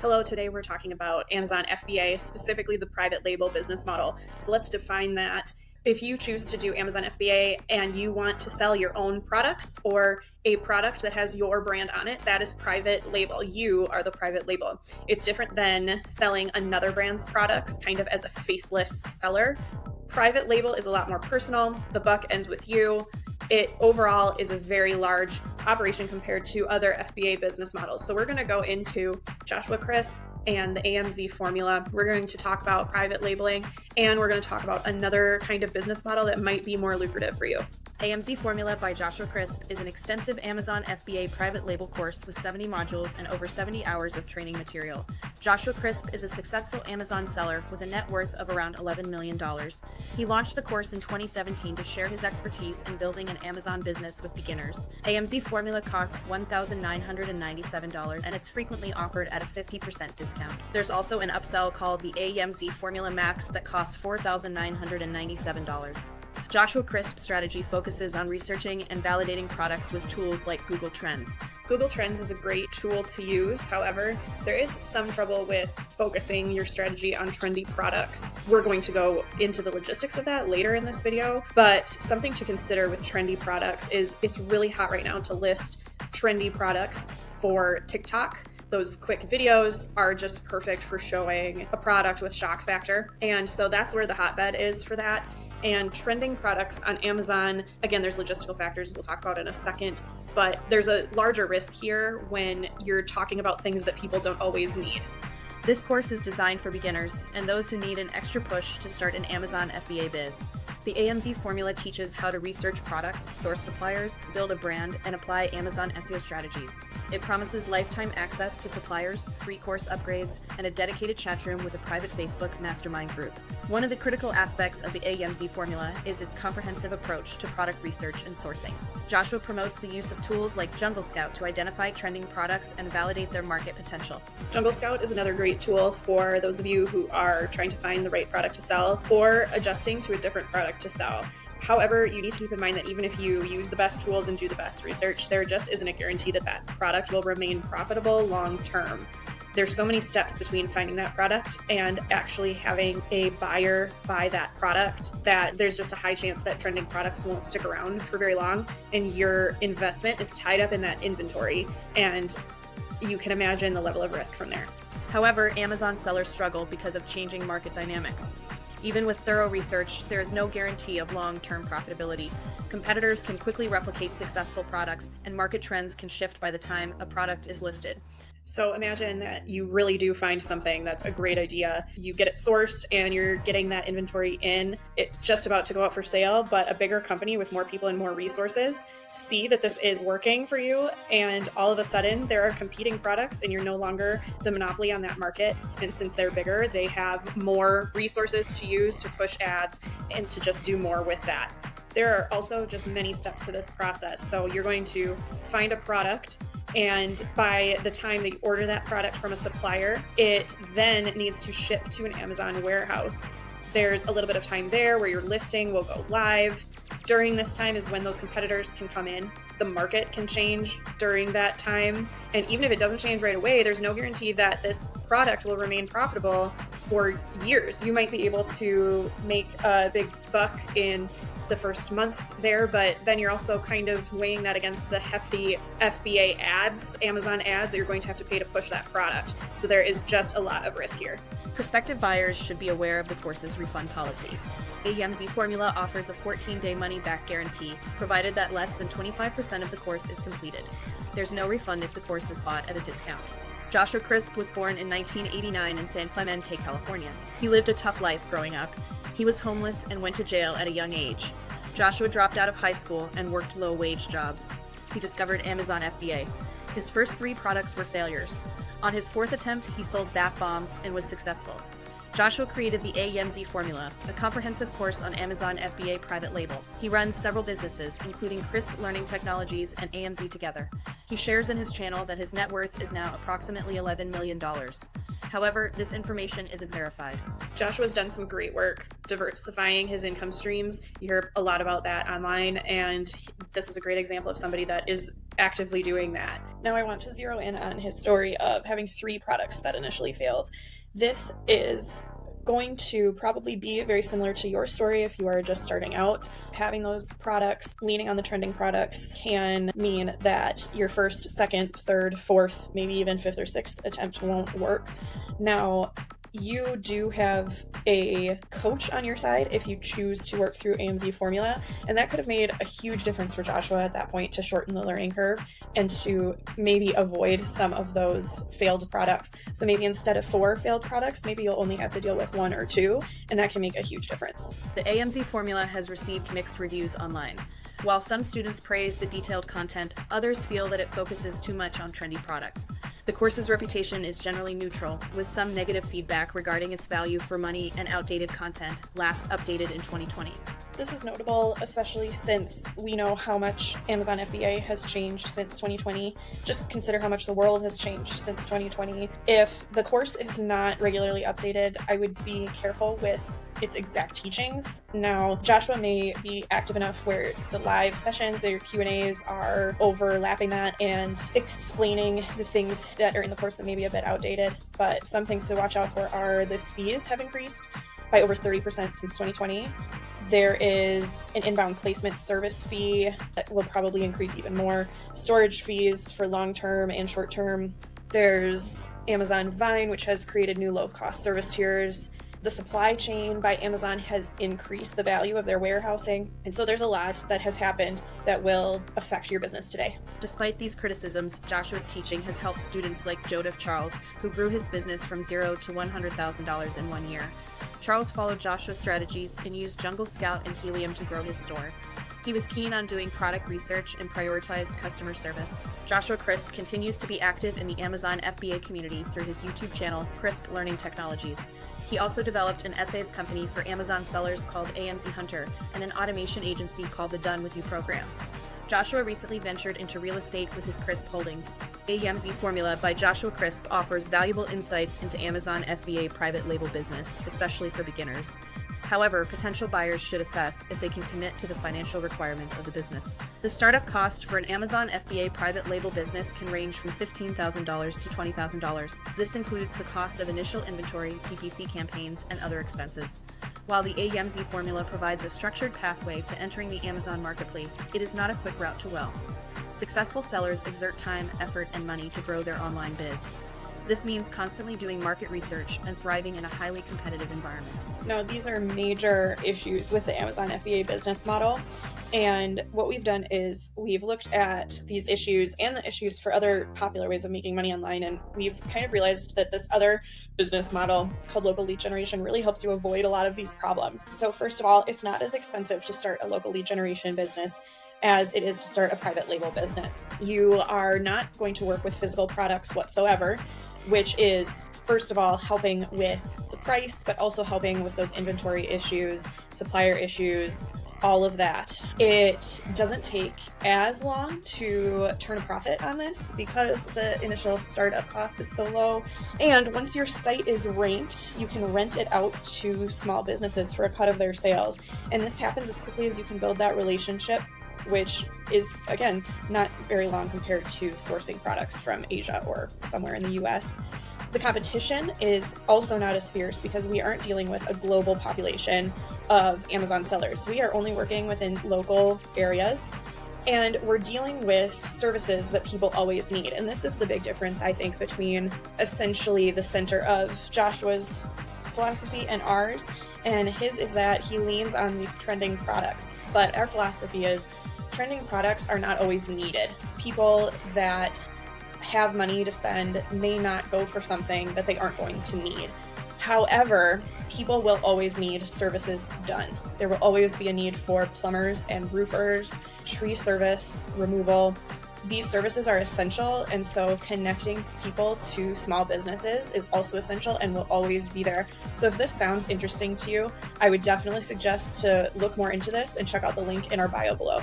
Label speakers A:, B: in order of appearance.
A: Hello, today we're talking about Amazon FBA, specifically the private label business model. So let's define that. If you choose to do Amazon FBA and you want to sell your own products or a product that has your brand on it, that is private label. You are the private label. It's different than selling another brand's products, kind of as a faceless seller. Private label is a lot more personal. The buck ends with you. It overall is a very large operation compared to other FBA business models. So we're going to go into Joshua Crisp and the AMZ formula. We're going to talk about private labeling, and we're going to talk about another kind of business model that might be more lucrative for you.
B: AMZ Formula by Joshua Crisp is an extensive Amazon FBA private label course with 70 modules and over 70 hours of training material. Joshua Crisp is a successful Amazon seller with a net worth of around $11 million. He launched the course in 2017 to share his expertise in building an Amazon business with beginners. AMZ Formula costs $1,997 and it's frequently offered at a 50% discount. There's also an upsell called the AMZ Formula Max that costs $4,997. Joshua Crisp's strategy focuses on researching and validating products with tools like Google Trends.
A: Google Trends is a great tool to use. However, there is some trouble with focusing your strategy on trendy products. We're going to go into the logistics of that later in this video, but something to consider with trendy products is it's really hot right now to list trendy products for TikTok. Those quick videos are just perfect for showing a product with shock factor. And so that's where the hotbed is for that. And trending products on Amazon, again, there's logistical factors we'll talk about in a second, but there's a larger risk here when you're talking about things that people don't always need.
B: This course is designed for beginners and those who need an extra push to start an Amazon FBA biz. The AMZ formula teaches how to research products, source suppliers, build a brand, and apply Amazon SEO strategies. It promises lifetime access to suppliers, free course upgrades, and a dedicated chat room with a private Facebook mastermind group. One of the critical aspects of the AMZ formula is its comprehensive approach to product research and sourcing. Joshua promotes the use of tools like Jungle Scout to identify trending products and validate their market potential.
A: Jungle Scout is another great tool for those of you who are trying to find the right product to sell or adjusting to a different product to sell. However, you need to keep in mind that even if you use the best tools and do the best research, there just isn't a guarantee that that product will remain profitable long term. There's so many steps between finding that product and actually having a buyer buy that product that there's just a high chance that trending products won't stick around for very long, and your investment is tied up in that inventory, and you can imagine the level of risk from there.
B: However, Amazon sellers struggle because of changing market dynamics. Even with thorough research, there is no guarantee of long-term profitability. Competitors can quickly replicate successful products, and market trends can shift by the time a product is listed.
A: So imagine that you really do find something that's a great idea. You get it sourced and you're getting that inventory in. It's just about to go out for sale, but a bigger company with more people and more resources see that this is working for you, and all of a sudden there are competing products and you're no longer the monopoly on that market. And since they're bigger, they have more resources to use to push ads and to just do more with that. There are also just many steps to this process. So you're going to find a product, and by the time that you order that product from a supplier, it then needs to ship to an Amazon warehouse. There's a little bit of time there where your listing will go live. During this time is when those competitors can come in. The market can change during that time. And even if it doesn't change right away, there's no guarantee that this product will remain profitable for years. You might be able to make a big buck in the first month there, but then you're also kind of weighing that against the hefty FBA ads, Amazon ads that you're going to have to pay to push that product. So there is just a lot of risk here.
B: Prospective buyers should be aware of the course's refund policy. AMZ Formula offers a 14-day money-back guarantee, provided that less than 25% of the course is completed. There's no refund if the course is bought at a discount. Joshua Crisp was born in 1989 in San Clemente, California. He lived a tough life growing up. He was homeless and went to jail at a young age. Joshua dropped out of high school and worked low-wage jobs. He discovered Amazon FBA. His first 3 products were failures. On his 4th attempt, he sold bath bombs and was successful. Joshua created the AMZ Formula, a comprehensive course on Amazon FBA private label. He runs several businesses, including Crisp Learning Technologies and AMZ Together. He shares in his channel that his net worth is now approximately $11 million. However, this information isn't verified.
A: Joshua's done some great work diversifying his income streams. You hear a lot about that online, and this is a great example of somebody that is actively doing that. Now I want to zero in on his story of having 3 products that initially failed. This is going to probably be very similar to your story if you are just starting out. Having those products, leaning on the trending products, can mean that your first, second, third, fourth, maybe even fifth or sixth attempt won't work. Now, you do have a coach on your side if you choose to work through AMZ formula, and that could have made a huge difference for Joshua at that point to shorten the learning curve and to maybe avoid some of those failed products. So maybe instead of 4 failed products, maybe you'll only have to deal with 1 or 2, and that can make a huge difference.
B: The AMZ formula has received mixed reviews online. While some students praise the detailed content, others feel that it focuses too much on trendy products. The course's reputation is generally neutral, with some negative feedback regarding its value for money and outdated content, last updated in 2020.
A: This is notable, especially since we know how much Amazon FBA has changed since 2020. Just consider how much the world has changed since 2020. If the course is not regularly updated, I would be careful with its exact teachings. Now, Joshua may be active enough where the live sessions or Q&As are overlapping that and explaining the things that are in the course that may be a bit outdated. But some things to watch out for are the fees have increased by over 30% since 2020. There is an inbound placement service fee that will probably increase even more. Storage fees for long-term and short-term. There's Amazon Vine, which has created new low-cost service tiers. The supply chain by Amazon has increased the value of their warehousing. And so there's a lot that has happened that will affect your business today.
B: Despite these criticisms, Joshua's teaching has helped students like Joseph Charles, who grew his business from $0 to $100,000 in 1 year. Charles followed Joshua's strategies and used Jungle Scout and Helium to grow his store. He was keen on doing product research and prioritized customer service. Joshua Crisp continues to be active in the Amazon FBA community through his YouTube channel, Crisp Learning Technologies. He also developed an essays company for Amazon sellers called AMZ Hunter and an automation agency called the Done With You program. Joshua recently ventured into real estate with his Crisp holdings. AMZ Formula by Joshua Crisp offers valuable insights into Amazon FBA private label business, especially for beginners. However, potential buyers should assess if they can commit to the financial requirements of the business. The startup cost for an Amazon FBA private label business can range from $15,000 to $20,000. This includes the cost of initial inventory, PPC campaigns, and other expenses. While the AMZ formula provides a structured pathway to entering the Amazon marketplace, it is not a quick route to wealth. Successful sellers exert time, effort, and money to grow their online biz. This means constantly doing market research and thriving in a highly competitive environment.
A: Now, these are major issues with the Amazon FBA business model. And what we've done is we've looked at these issues and the issues for other popular ways of making money online. And we've kind of realized that this other business model called local lead generation really helps you avoid a lot of these problems. So first of all, it's not as expensive to start a local lead generation business as it is to start a private label business. You are not going to work with physical products whatsoever, which is, first of all, helping with the price, but also helping with those inventory issues, supplier issues, all of that. It doesn't take as long to turn a profit on this because the initial startup cost is so low. And once your site is ranked, you can rent it out to small businesses for a cut of their sales. And this happens as quickly as you can build that relationship, which is, again, not very long compared to sourcing products from Asia or somewhere in the US. The competition is also not as fierce because we aren't dealing with a global population of Amazon sellers. We are only working within local areas, and we're dealing with services that people always need. And this is the big difference, I think, between essentially the center of Joshua's philosophy and ours. And his is that he leans on these trending products. But our philosophy is trending products are not always needed. People that have money to spend may not go for something that they aren't going to need. However, people will always need services done. There will always be a need for plumbers and roofers, tree service, removal. These services are essential, and so connecting people to small businesses is also essential and will always be there. So if this sounds interesting to you, I would definitely suggest to look more into this and check out the link in our bio below.